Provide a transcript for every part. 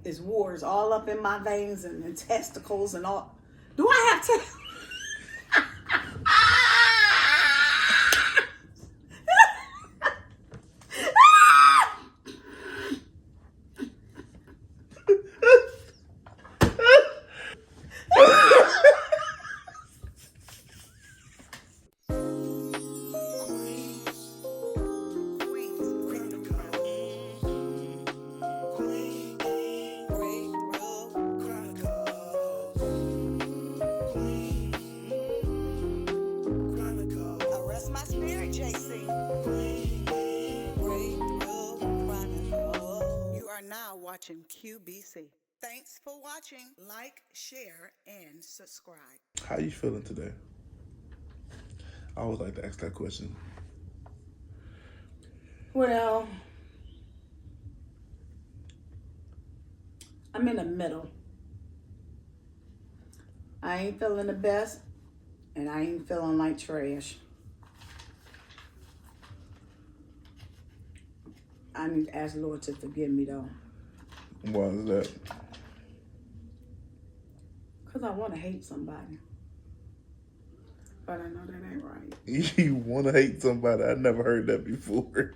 It's wars all up in my veins and the testicles and all. Do I have to? My spirit, JC. Breakthrough Chronicles. You are now watching QBC. Thanks for watching. Like, share, and subscribe. How you feeling today? I always like to ask that question. Well, I'm in the middle. I ain't feeling the best, and I ain't feeling like trash. I need to ask the Lord to forgive me, though. Why is that? Because I want to hate somebody. But I know that ain't right. You want to hate somebody? I never heard that before.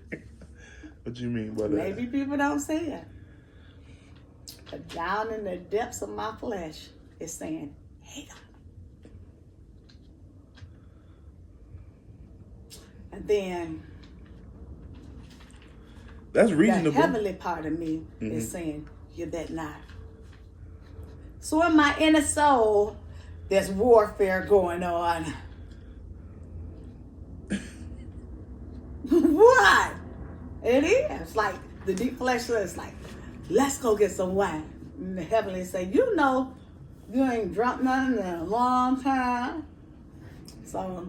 What you mean by that? Maybe people don't say it. But down in the depths of my flesh, it's saying, hate them. And then That's reasonable. the heavenly part of me is saying, you're that not. So in my inner soul, there's warfare going on. What? It is. Like, the deep flesh is like, let's go get some wine. And the heavenly say, you know, you ain't drunk nothing in a long time. So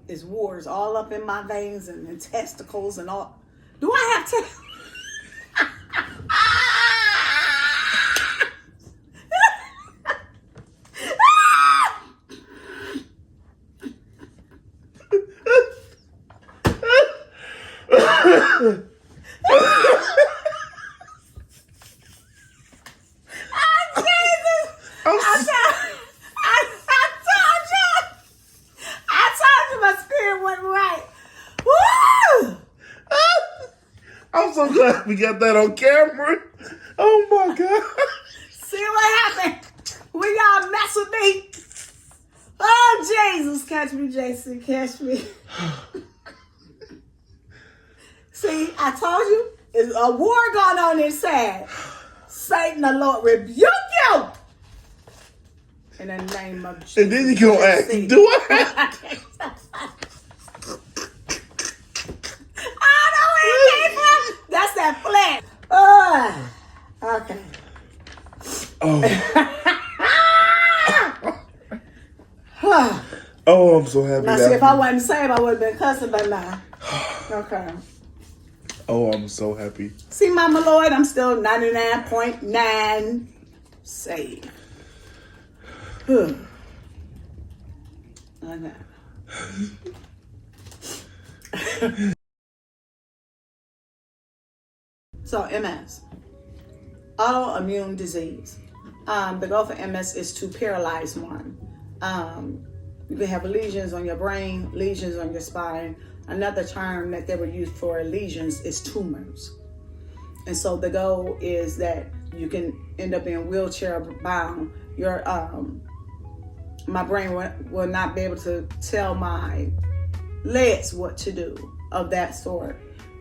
it's wars all up in my veins and the testicles and all. Do I have to? I'm so glad we got that on camera. Oh my God. See what happened? When y'all mess with me. Oh, Jesus. Catch me, JC. Catch me. See, I told you, there's a war going on inside. Satan, the Lord, rebuke you. In the name of Jesus. And then you gonna ask, do I have? I know where it came from. That's that flesh. Okay. Oh, I'm so happy. Now, see, if I wasn't saved, I would have been cussing by now. Okay. Oh, I'm so happy. See, Mama Lloyd, I'm still 99.9 saved. Okay. So, MS, autoimmune disease. The goal for MS is to paralyze one. You can have lesions on your brain, lesions on your spine. Another term that they would use for lesions is tumors. And so the goal is that you can end up being wheelchair bound. Your my brain will not be able to tell my legs what to do of that sort.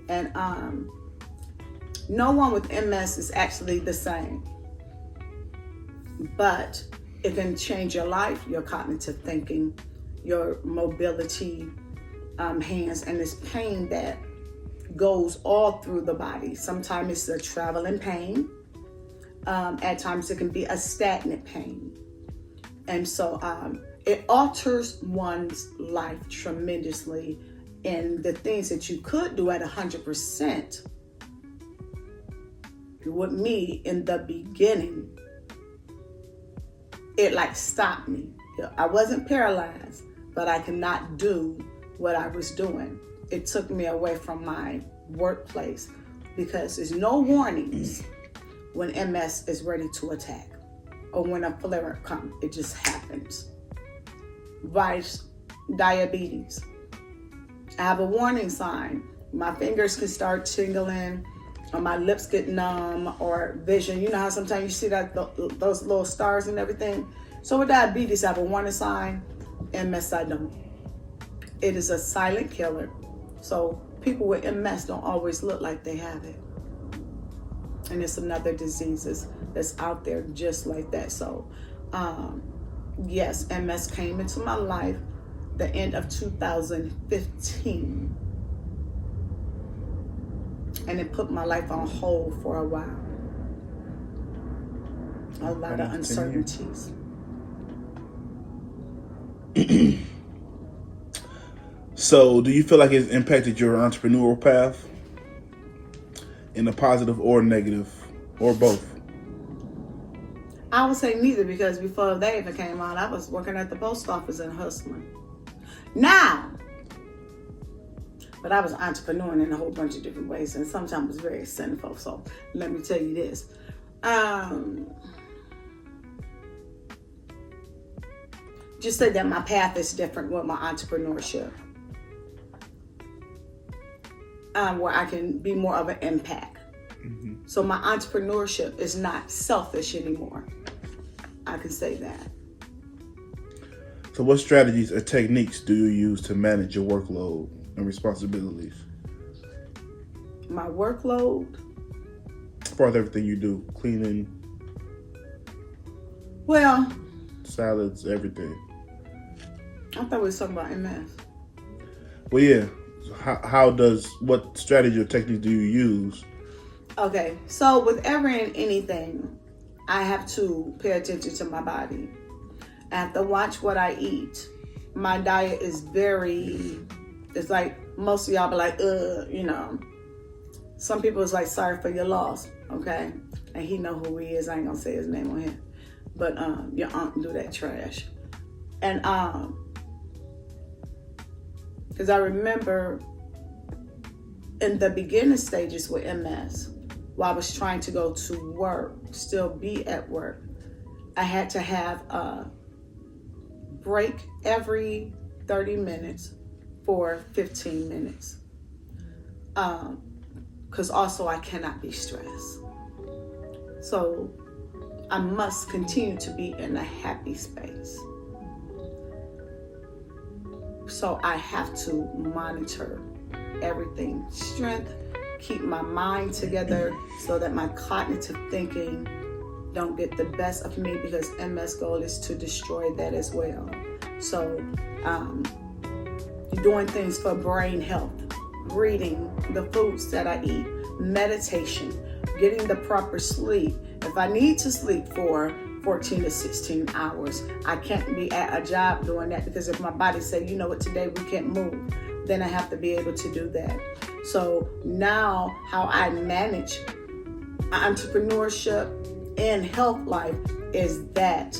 And no one with MS is actually the same. But it can change your life, your cognitive thinking, your mobility, hands, and this pain that goes all through the body. Sometimes it's a traveling pain. At times it can be a stagnant pain. And so it alters one's life tremendously. And the things that you could do at 100%, with me in the beginning, it like stopped me. I wasn't paralyzed, but I could not do what I was doing. It took me away from my workplace, because there's no warnings when MS is ready to attack or when a flare comes. It just happens. Vice, diabetes. I have a warning sign. My fingers can start tingling, or my lips get numb, or vision. You know how sometimes you see that those little stars and everything? So with diabetes, I have a warning sign. MS, I don't. It is a silent killer. So people with MS don't always look like they have it. And it's another disease that's out there just like that. So yes, MS came into my life the end of 2015. And it put my life on hold for a while. A lot of uncertainties. So, do you feel like it's impacted your entrepreneurial path in a positive or negative, or both? I would say neither, because before they even came out, I was working at the post office and hustling. Now, but I was entrepreneuring in a whole bunch of different ways, and sometimes it was very sinful. So let me tell you this. Just say that my path is different with my entrepreneurship. Where I can be more of an impact. Mm-hmm. So my entrepreneurship is not selfish anymore. I can say that. So what strategies or techniques do you use to manage your workload and responsibilities? My workload? As far as everything you do, cleaning, well, salads, everything. I thought we were talking about MS. Well, yeah. What strategy or technique do you use? Okay, so with every and anything, I have to pay attention to my body. I have to watch what I eat. My diet is it's like most of y'all be like, you know. Some people is like, sorry for your loss, okay? And he know who he is. I ain't gonna say his name on here. But your aunt do that trash. And because I remember in the beginning stages with MS, while I was trying to go to work, still be at work, I had to have a break every 30 minutes for 15 minutes. Because also I cannot be stressed. So I must continue to be in a happy space. So I have to monitor everything. Strength, keep my mind together so that my cognitive thinking don't get the best of me, because MS goal is to destroy that as well. So doing things for brain health, reading the foods that I eat, meditation, getting the proper sleep. If I need to sleep for 14 to 16 hours. I can't be at a job doing that, because if my body say, you know what, today we can't move, then I have to be able to do that. So now how I manage entrepreneurship and health life is that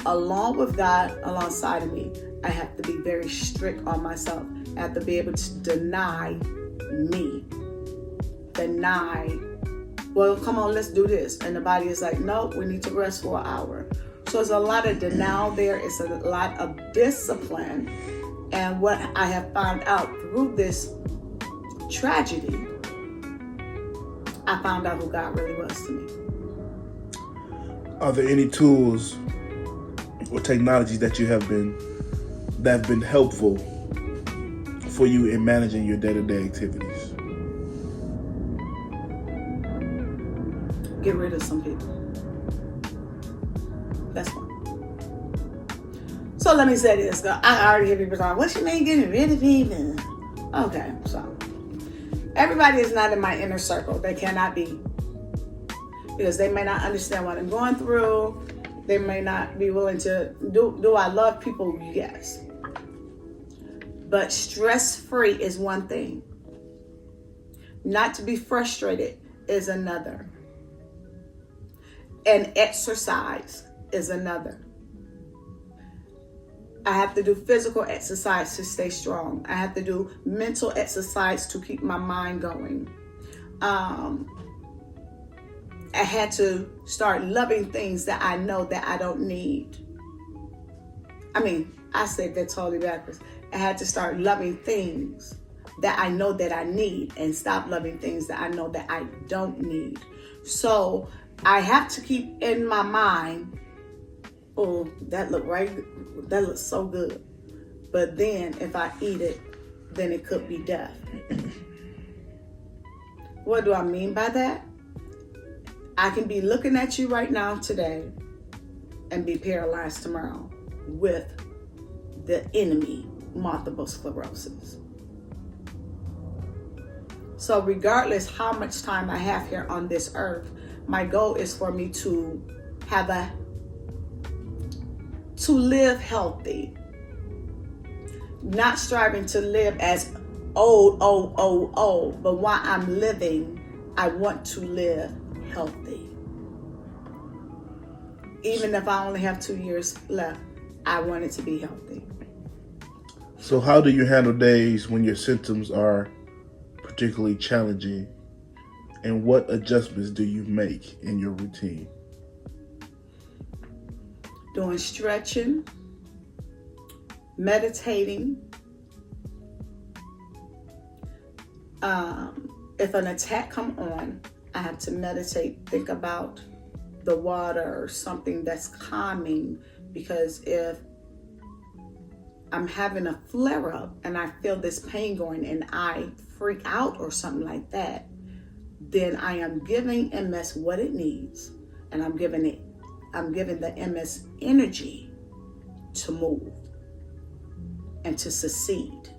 along with God alongside of me, I have to be very strict on myself. I have to be able to deny me. Well, come on, let's do this. And the body is like, no, we need to rest for an hour. So there's a lot of denial there. It's a lot of discipline. And what I have found out through this tragedy, I found out who God really was to me. Are there any tools or technologies that have been helpful for you in managing your day-to-day activities? Get rid of some people. That's one. So let me say this, girl. I already hear people talking, what you mean getting rid of people? Okay, so everybody is not in my inner circle. They cannot be. Because they may not understand what I'm going through. They may not be willing to do I love people? Yes. But stress-free is one thing. Not to be frustrated is another. And exercise is another. I have to do physical exercise to stay strong. I have to do mental exercise to keep my mind going. I had to start loving things that I know that I don't need. I said that totally backwards. I had to start loving things that I know that I need and stop loving things that I know that I don't need. So I have to keep in my mind, oh, that looks so good. But then if I eat it, then it could be death. What do I mean by that? I can be looking at you right now today and be paralyzed tomorrow with the enemy, multiple sclerosis. So regardless how much time I have here on this earth, my goal is for me to live healthy. Not striving to live as old, but while I'm living, I want to live healthy. Even if I only have 2 years left, I want it to be healthy. So how do you handle days when your symptoms are particularly challenging, and what adjustments do you make in your routine? Doing stretching, meditating. If an attack come on, I have to meditate, think about the water or something that's calming, because if I'm having a flare up and I feel this pain going and I freak out or something like that, then I am giving MS what it needs, and I'm giving the MS energy to move and to succeed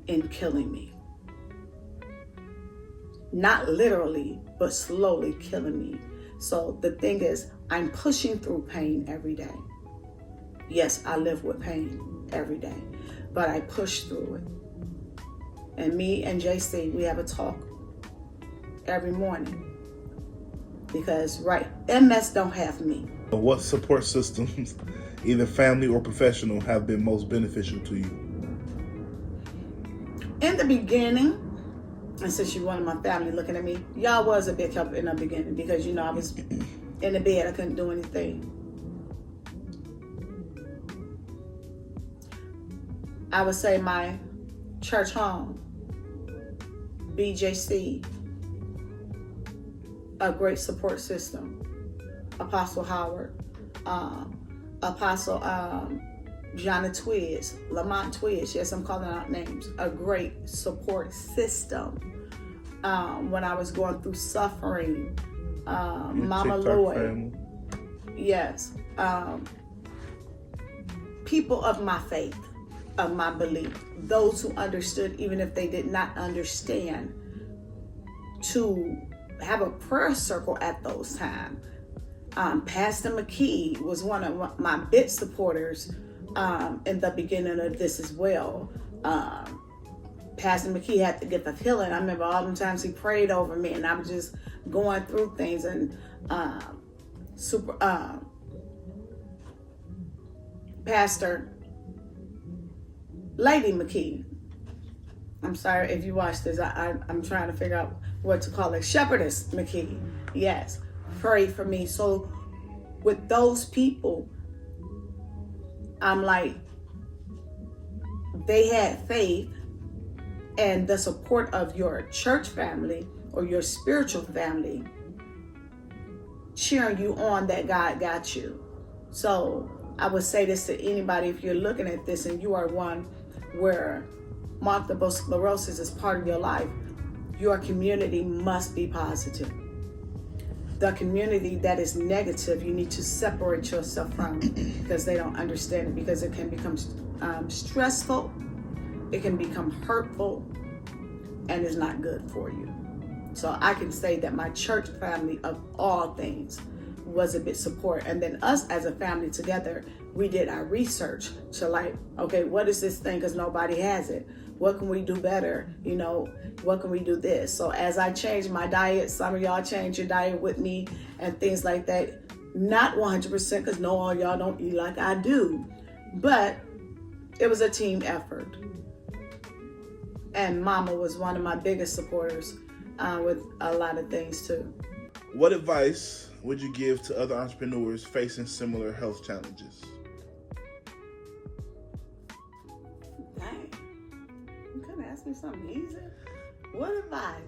in killing me. Not literally, but slowly killing me. So the thing is, I'm pushing through pain every day. Yes, I live with pain every day, but I push through it. And me and JC, we have a talk every morning, because MS don't have me. What support systems, either family or professional, have been most beneficial to you? In the beginning, and since you're one of my family looking at me, y'all was a big help in the beginning, because I was in the bed, I couldn't do anything. I would say my church home, BJC, a great support system. Apostle Howard, Apostle Jana Twiz, Lamont Twiz, yes, I'm calling out names, a great support system. When I was going through suffering, Mama Lloyd, family. Yes, people of my faith, of my belief, those who understood even if they did not understand, to have a prayer circle at those times. Pastor McKee was one of my big supporters in the beginning of this as well. Pastor McKee had the gift of healing. I remember all the times he prayed over me, and I was just going through things. And Pastor Lady McKee, I'm sorry if you watch this, I'm trying to figure out what to call it. Shepherdess McKee, yes, prayed for me. So with those people, I'm like, they had faith and the support of your church family or your spiritual family cheering you on that God got you. So I would say this to anybody, if you're looking at this and you are one where multiple sclerosis is part of your life, your community must be positive. The community that is negative, you need to separate yourself from, because they don't understand it, because it can become stressful, it can become hurtful, and is not good for you. So I can say that my church family, of all things, was a bit support. And then us as a family together, we did our research to like, okay, what is this thing? Because nobody has it. What can we do better? What can we do this? So as I changed my diet, some of y'all changed your diet with me and things like that. Not 100%, because no, all y'all don't eat like I do. But it was a team effort. And Mama was one of my biggest supporters. with a lot of things too. What advice would you give to other entrepreneurs facing similar health challenges? Dang, you couldn't ask me something easy. What advice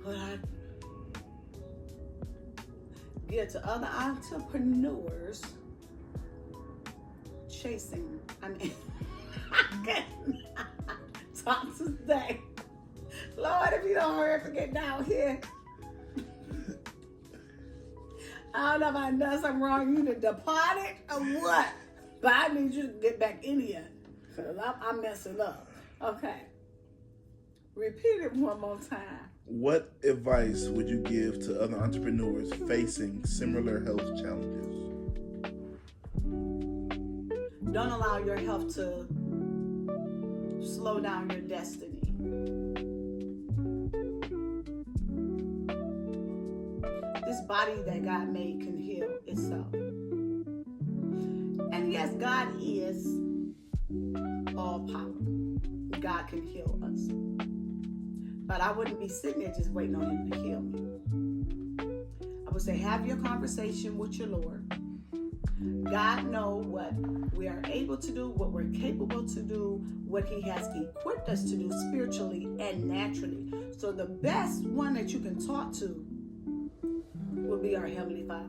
would I give to other entrepreneurs chasing? I can't talk today. Lord, if you don't hurry up and get down here. I don't know if I done something wrong. You done departed or what? But I need you to get back in here. Because I'm messing up. Okay. Repeat it one more time. What advice would you give to other entrepreneurs facing similar health challenges? Don't allow your health to slow down your destiny. This body that God made can heal itself. And yes, God is all power. God can heal us. But I wouldn't be sitting there just waiting on him to heal me. I would say, have your conversation with your Lord. God knows what we are able to do, what we're capable to do, what he has equipped us to do spiritually and naturally. So the best one that you can talk to will be our Heavenly Father.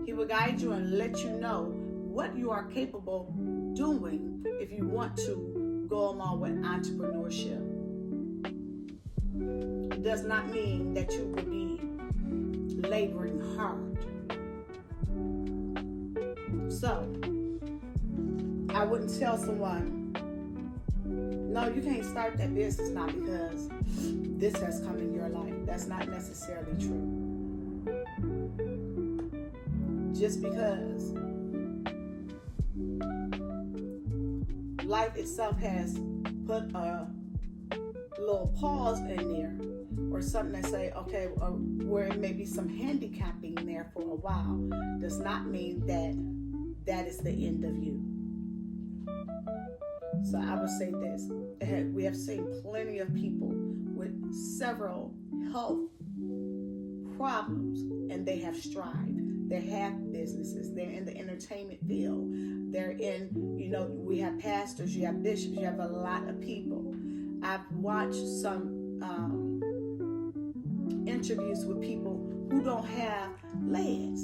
He will guide you and let you know what you are capable of doing if you want to go along with entrepreneurship. It does not mean that you will be laboring hard. So, I wouldn't tell someone, no, you can't start that business now because this has come in your life. That's not necessarily true. Just because life itself has put a little pause in there, or something that say, okay, or where it may be some handicapping there for a while, does not mean that that is the end of you. So I would say this, we have seen plenty of people with several health problems, and they have strived. They have businesses. They're in the entertainment field. They're in, we have pastors, you have bishops, you have a lot of people. I've watched some interviews with people who don't have legs,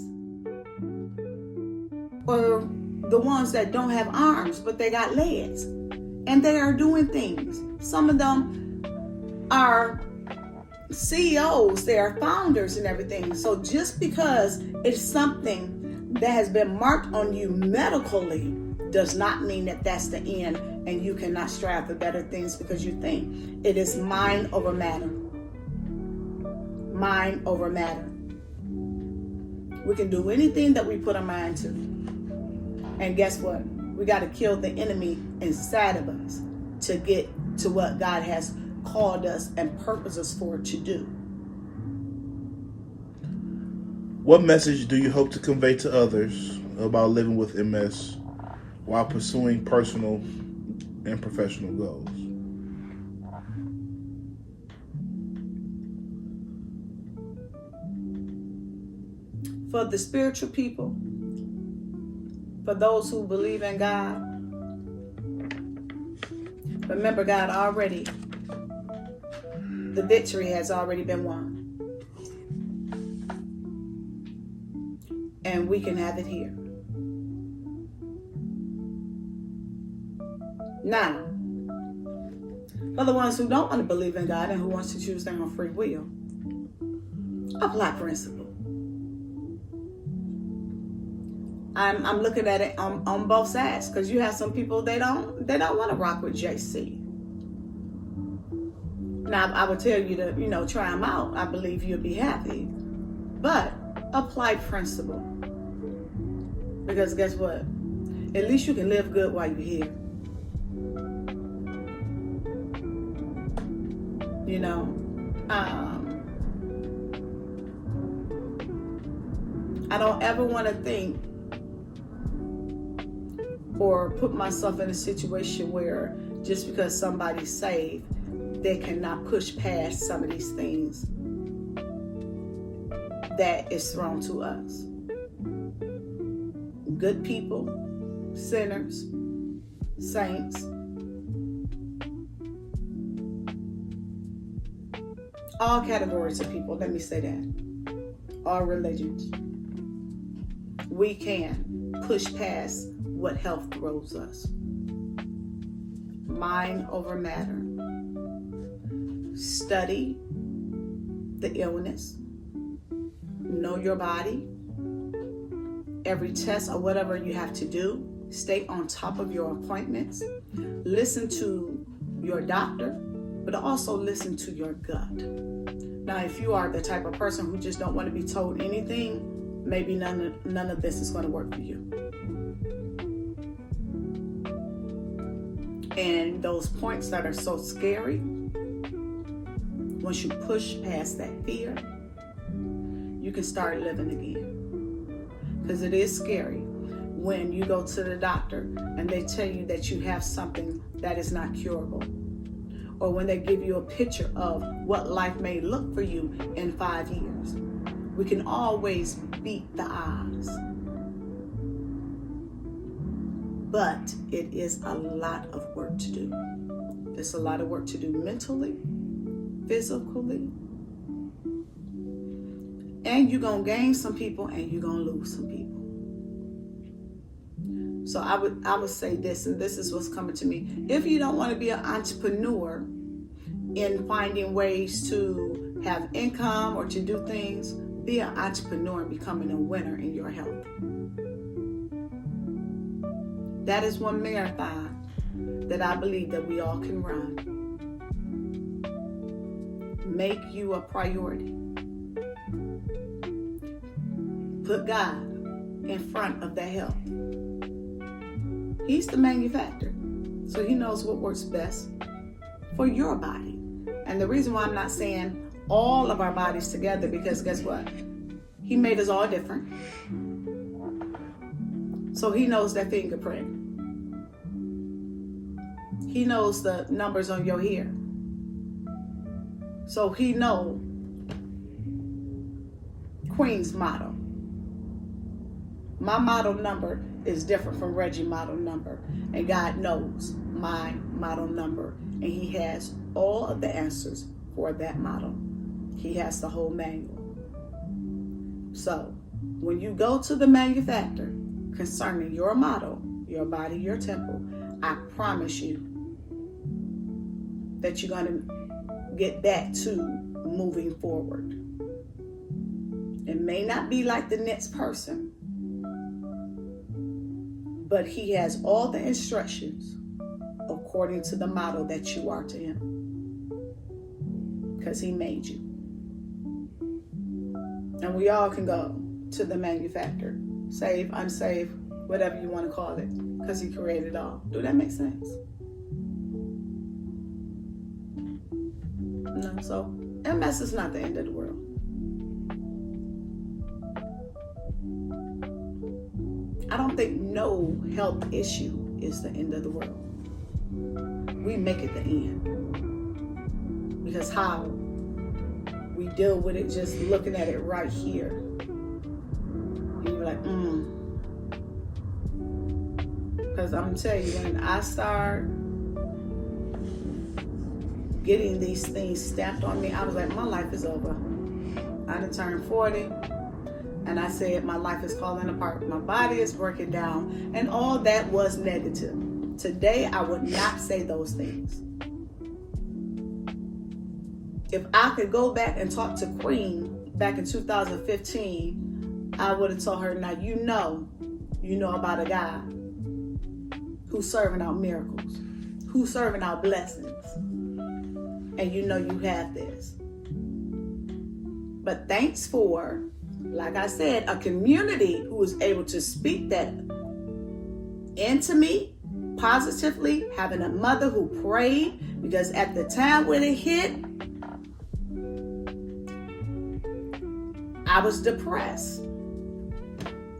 or the ones that don't have arms but they got legs, and they are doing things. Some of them are CEOs, they are founders and everything. So just because it's something that has been marked on you medically does not mean that that's the end and you cannot strive for better things because you think. It is mind over matter. Mind over matter. We can do anything that we put our mind to. And guess what? We got to kill the enemy inside of us to get to what God has called us and purposed us for to do. What message do you hope to convey to others about living with MS while pursuing personal and professional goals? For the spiritual people, for those who believe in God, remember God already, the victory has already been won. And we can have it here. Now, for the ones who don't want to believe in God and who wants to choose their own free will, apply principle. I'm looking at it on both sides, because you have some people they don't want to rock with JC. Now I would tell you to try them out. I believe you'll be happy, but apply principle, because guess what? At least you can live good while you're here. I don't ever want to think or put myself in a situation where just because somebody's saved they cannot push past some of these things that is thrown to us. Good people, sinners, saints, all categories of people, let me say that, all religions. We can push past what health throws us. Mind over matter. Study the illness. Know your body. Every test or whatever you have to do, stay on top of your appointments. Listen to your doctor, but also listen to your gut. Now, if you are the type of person who just don't want to be told anything, maybe none of this is going to work for you. And those points that are so scary, once you push past that fear, you can start living again. Because it is scary when you go to the doctor and they tell you that you have something that is not curable. Or when they give you a picture of what life may look for you in 5 years. We can always beat the odds. But it is a lot of work to do. It's a lot of work to do mentally, physically. And you're going to gain some people and you're going to lose some people. So I would say this, and this is what's coming to me. If you don't want to be an entrepreneur in finding ways to have income or to do things, be an entrepreneur and becoming a winner in your health. That is one marathon that I believe that we all can run. Make you a priority. Put God in front of the health. He's the manufacturer, so he knows what works best for your body. And the reason why I'm not saying all of our bodies together, because guess what? He made us all different. So he knows that fingerprint. He knows the numbers on your hair. So he knows Queen's model. My model number is different from Reggie's model number. And God knows my model number. And he has all of the answers for that model. He has the whole manual. So when you go to the manufacturer concerning your model, your body, your temple, I promise you that you're going to get back to moving forward. It may not be like the next person, but he has all the instructions according to the model that you are to him, because he made you. And we all can go to the manufacturer, save, unsave, whatever you want to call it, because he created it all. Do that make sense? No, so MS is not the end of the world. I don't think no health issue is the end of the world. We make it the end. Because how we deal with it, just looking at it right here. And you're like, Because I'm telling you, when I start getting these things stamped on me, I was like, my life is over. I done turned 40. And I said, my life is falling apart. My body is breaking down. And all that was negative. Today, I would not say those things. If I could go back and talk to Queen back in 2015, I would have told her, now you know about a God who's serving out miracles, who's serving out blessings. And you know you have this. But thanks for, like I said, a community who was able to speak that into me positively, having a mother who prayed, because at the time when it hit, I was depressed.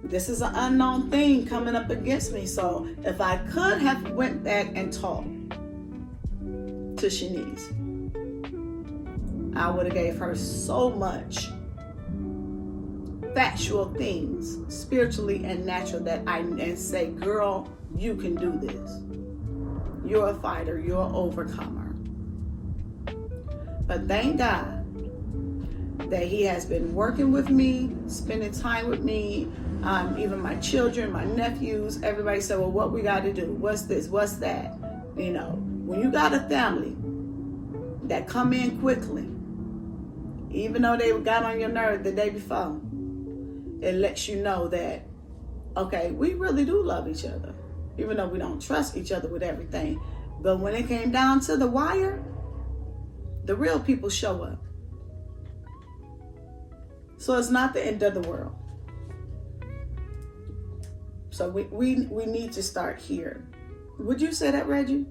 This is an unknown thing coming up against me. So if I could have went back and talked to Shanice, I would have gave her so much factual things, spiritually and natural, and say, girl, you can do this. You're a fighter. You're an overcomer. But thank God that he has been working with me, spending time with me, even my children, my nephews. Everybody said, well, what we got to do? What's this? What's that? You know, when you got a family that come in quickly, even though they got on your nerve the day before, it lets you know that, okay, we really do love each other, even though we don't trust each other with everything. But when it came down to the wire, the real people show up. So it's not the end of the world. So we need to start here. Would you say that, Reggie?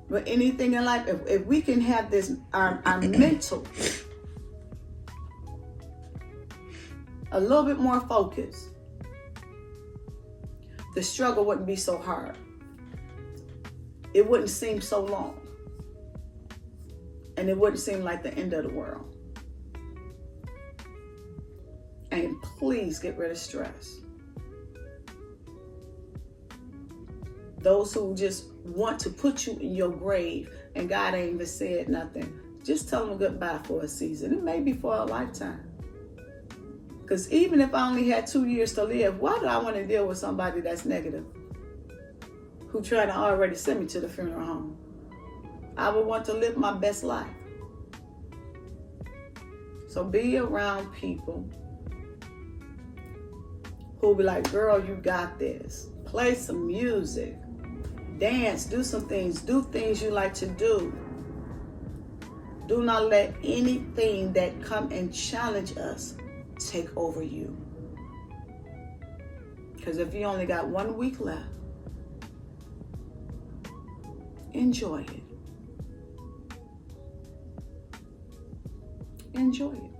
But anything in life, if we can have this, our mental a little bit more focused, the struggle wouldn't be so hard. It wouldn't seem so long. And it wouldn't seem like the end of the world. And please get rid of stress. Those who just want to put you in your grave and God ain't even said nothing, just tell them goodbye for a season. It may be for a lifetime. Because even if I only had 2 years to live, why do I want to deal with somebody that's negative, who trying to already send me to the funeral home? I would want to live my best life. So be around people who'll be like, girl, you got this. Play some music. Dance, do some things. Do things you like to do. Do not let anything that come and challenge us take over you. Because if you only got 1 week left, enjoy it. Enjoy it.